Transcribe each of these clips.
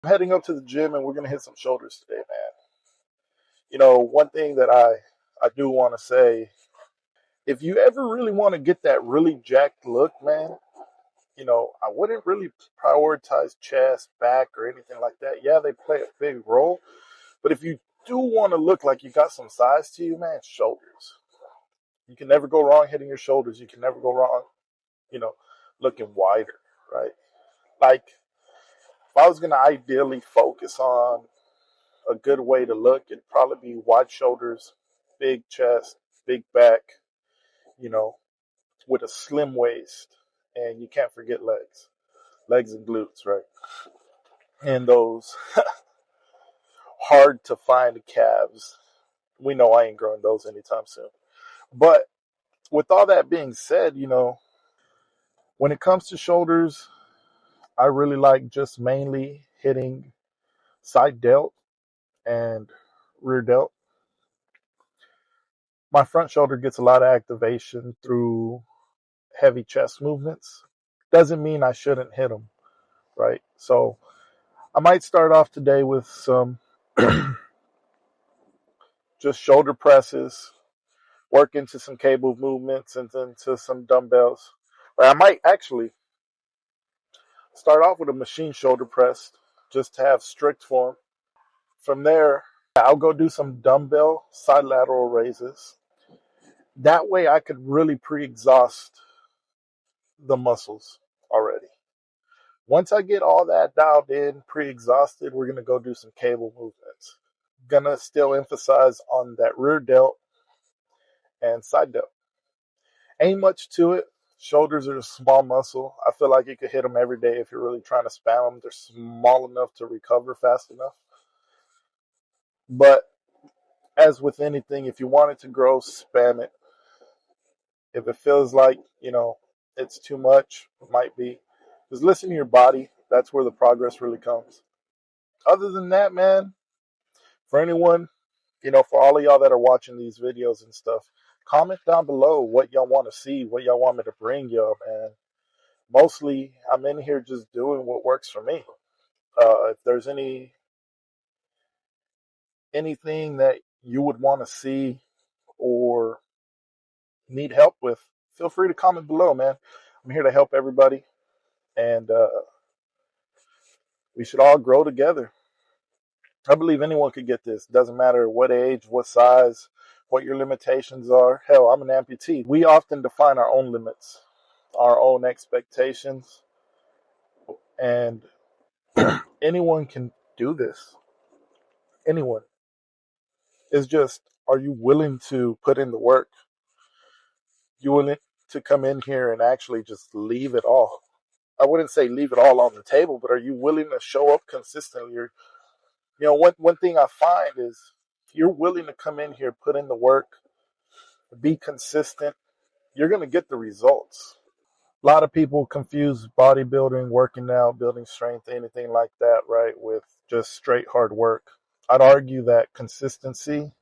I'm heading up to the gym and we're going to hit some shoulders today, man. One thing that I do want to say, if you ever really want to get that really jacked look, man, I wouldn't really prioritize chest, back, or anything like that. Yeah, they play a big role, but if you do want to look like you got some size to you, man, shoulders. You can never go wrong hitting your shoulders. You can never go wrong, you know, looking wider, right? Like, if I was going to ideally focus on a good way to look, it'd probably be wide shoulders, big chest, big back, you know, with a slim waist. And you can't forget legs and glutes, right? And those hard to find calves. We know I ain't growing those anytime soon. But with all that being said, when it comes to shoulders, I really like just mainly hitting side delt and rear delt. My front shoulder gets a lot of activation through heavy chest movements. Doesn't mean I shouldn't hit them, right? So I might start off today with some just shoulder presses, work into some cable movements and then to some dumbbells. Or I might actually start off with a machine shoulder press just to have strict form. From there, I'll go do some dumbbell side lateral raises. That way I could really pre-exhaust the muscles already. Once I get all that dialed in, pre-exhausted, we're going to go do some cable movements. Gonna still emphasize on that rear delt and side delt. Ain't much to it. Shoulders are a small muscle. I feel like you could hit them every day if you're really trying to spam them. They're small enough to recover fast enough. But as with anything, if you want it to grow, spam it. If it feels like, it's too much, it might be. Just listen to your body. That's where the progress really comes. Other than that, man, for anyone, for all of y'all that are watching these videos and stuff, comment down below what y'all want to see, what y'all want me to bring y'all, man. Mostly, I'm in here just doing what works for me. If there's anything that you would want to see or need help with, feel free to comment below, man. I'm here to help everybody, and we should all grow together. I believe anyone could get this. Doesn't matter what age, what size, what your limitations are. Hell, I'm an amputee. We often define our own limits, our own expectations, and anyone can do this. Anyone. It's just, are you willing to put in the work? You willing to come in here and actually just leave it all? I wouldn't say leave it all on the table, but are you willing to show up consistently? One thing I find is if you're willing to come in here, put in the work, be consistent, you're going to get the results. A lot of people confuse bodybuilding, working out, building strength, anything like that, right, with just straight hard work. I'd argue that consistency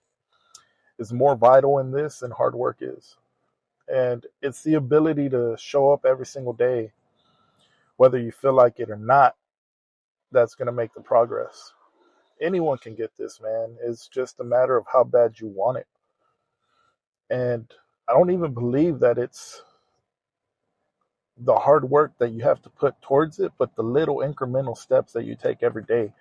is more vital in this than hard work is. And it's the ability to show up every single day, whether you feel like it or not, that's going to make the progress. Anyone can get this, man. It's just a matter of how bad you want it. And I don't even believe that it's the hard work that you have to put towards it, but the little incremental steps that you take every day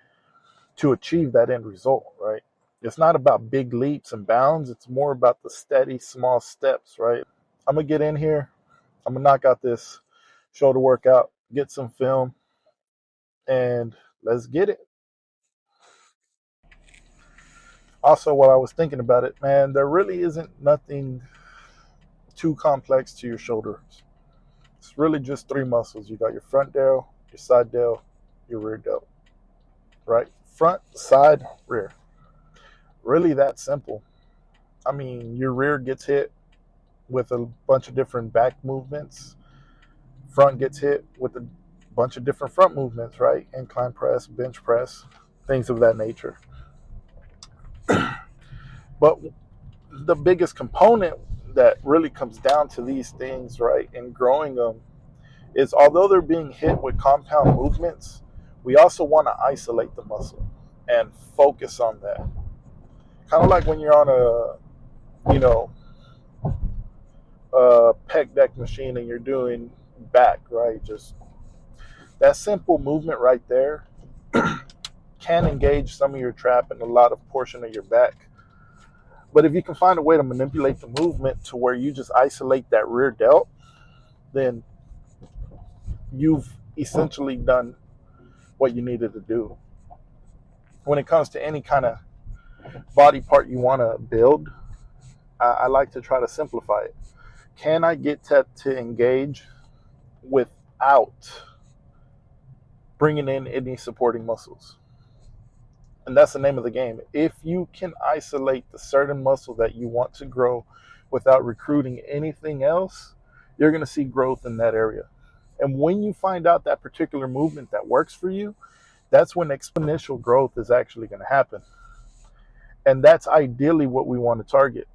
to achieve that end result, right? It's not about big leaps and bounds. It's more about the steady, small steps, right? I'm going to get in here. I'm going to knock out this shoulder workout, get some film, and let's get it. Also, while I was thinking about it, man, there really isn't nothing too complex to your shoulders. It's really just three muscles. You got your front delt, your side delt, your rear delt, right? Front, side, rear. Really that simple. I mean, your rear gets hit with a bunch of different back movements. Front gets hit with a bunch of different front movements, right? Incline press, bench press, things of that nature. But the biggest component that really comes down to these things, right, and growing them is although they're being hit with compound movements, We also want to isolate the muscle and focus on that. Kind of like when you're on a pec deck machine and you're doing back, right? Just that simple movement right there can engage some of your trap and a lot of portion of your back. But if you can find a way to manipulate the movement to where you just isolate that rear delt, then you've essentially done what you needed to do. When it comes to any kind of body part you want to build, I like to try to simplify it. Can I get that to engage without bringing in any supporting muscles? And that's the name of the game. If you can isolate the certain muscle that you want to grow without recruiting anything else, you're going to see growth in that area. And when you find out that particular movement that works for you, that's when exponential growth is actually going to happen. And that's ideally what we want to target,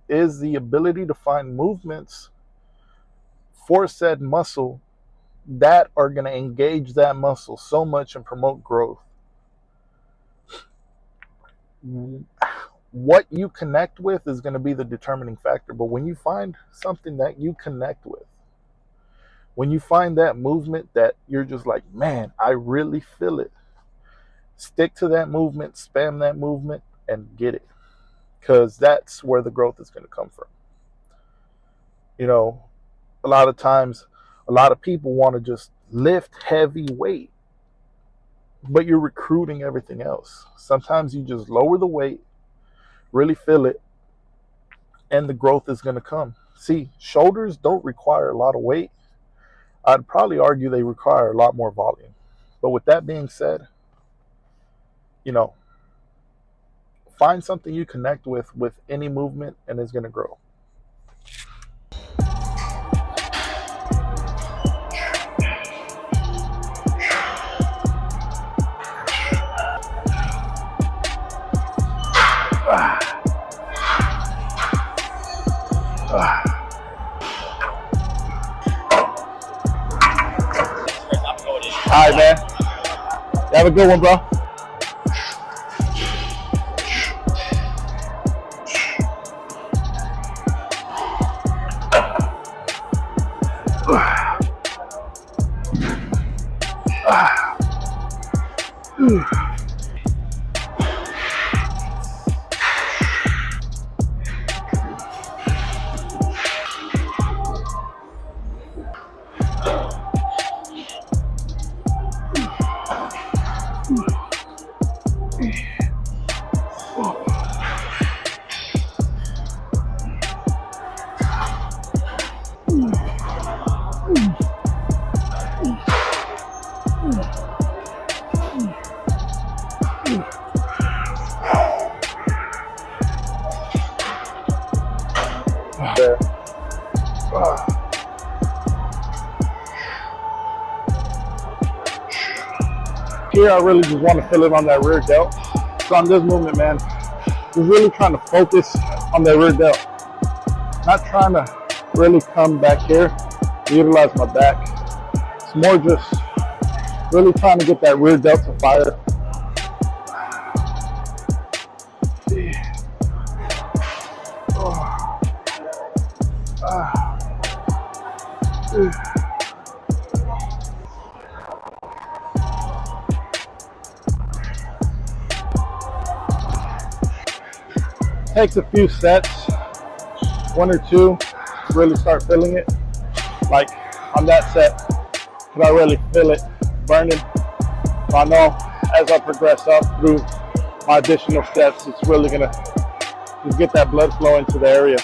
is the ability to find movements for said muscle that are going to engage that muscle so much and promote growth. What you connect with is going to be the determining factor. But when you find something that you connect with, when you find that movement that you're just like, man, I really feel it, stick to that movement, spam that movement, and get it. Because that's where the growth is going to come from. You know, a lot of times, a lot of people want to just lift heavy weight, but you're recruiting everything else. Sometimes you just lower the weight, really feel it, and the growth is going to come. See, shoulders don't require a lot of weight. I'd probably argue they require a lot more volume. But with that being said, you know, find something you connect with any movement, and it's going to grow. All right, man. You have a good one, bro. Here, I really just want to feel it on that rear delt. So on this movement, man, just really trying to focus on that rear delt. Not trying to really come back here, utilize my back. It's more just really trying to get that rear delt to fire. Takes a few sets, one or two, really start feeling it. Like on that set, I really feel it burning. So I know as I progress up through my additional steps, it's really gonna just get that blood flow into the area.